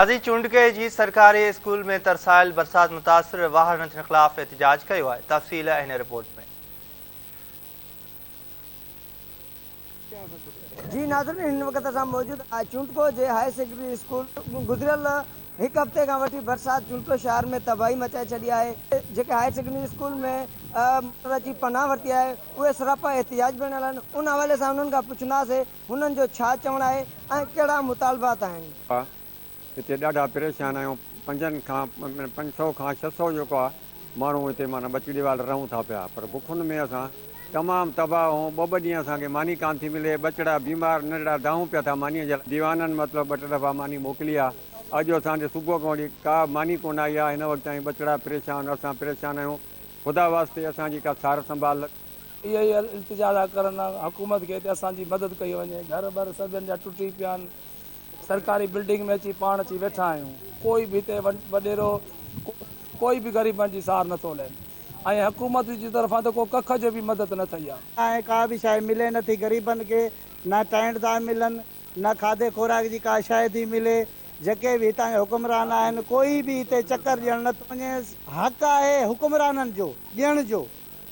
गाज़ी चूंडके जी सरकारी स्कूल में तरसाइल बरसात मुतासिर वाहननि ख़िलाफ़ एहतजाज कयो आहे। तफ़सील हिन रिपोर्ट में। जी नाज़रीन, इन वक्त असां मौजूद चूंडको जे हाई सेकेंडरी स्कूल गुज़िरियल एक हफ़्ते का वठी बरसात चूंडको शहर में तबाही मचाए छॾी आहे। जेके हाई सेकेंडरी स्कूल में अची पनाह वरिती आहे उहे सरापा एहतिजाज में आहिनि। उन हवाले सां उन्हनि खां पुछंदासीं हुननि जो छा चवणु आहे ऐं कहिड़ा मुतालबात आहिनि। हिते ॾाढा परेशान आहियूं। 500 खां 600 जेको आहे माण्हू हिते माना ॿची ॾीवाल रहूं था पिया, पर बुखुनि में असां तमामु तबाह ऐं ॿ ॾींहं असांखे मानी कान थी मिले। ॿचड़ा बीमार नंढड़ा दाऊं पिया था मानीअ जे दीवाननि मतिलबु 2 दफ़ा मानी मोकिली आहे। अॼु असांजे सुबुह खां वठी का मानी कोन आई आहे। हिन वक़्तु ताईं ॿचड़ा परेशान, असां परेशान आहियूं। ख़ुदा वास्ते असांजी का सार संभाल इहे ई इल्तिजा था करनि हुकूमत खे असांजी मदद कई वञे। घर बर सभिनि जा टुटी पिया आहिनि। सरकारी बिल्डिंग में अची पाण अची वेठा आहियूं। कोई बि हिते वॾेरो कोई बि ग़रीबनि जी सार नथो ले ऐं हुकूमत जी तरफ़ां त को कख जो बि मदद न थी आहे। ऐं का बि शइ मिले नथी ग़रीबनि खे, न टेंट था मिलनि, न खाधे खुराक जी का शइ थी मिले। जेके बि हितां जा हुकुमरान आहिनि कोई बि हिते चकर ॾियणु नथो वञे। हक़ आहे हुकुमराननि जो ॾियण जो,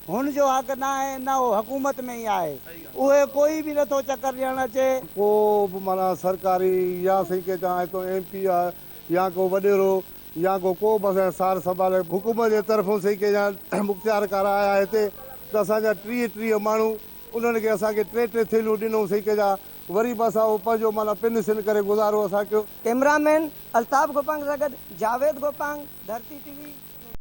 हुन जो हक़ न आहे, न उहो हुकूमत में ई आहे। उहे कोई बि नथो चकर ॾियणु अचे। को बि माना सरकारी या सही के चाहे तो MP आहे या को वॾेरो या को बि असांजो सार संभाले हुकूमत जे तरफ़ों सही के या मुख़्तियार कारा आया हिते त असांजा 30 माण्हू उन्हनि खे असांखे 3 थैलियूं ॾिनऊं सही के जा। वरी बि असां पंहिंजो माना पिन सिन करे गुज़ारो असां कयो। कैमरामैन अल्ताफ़ गोपांग सां गॾु जावेद गोपांग, धरती TV।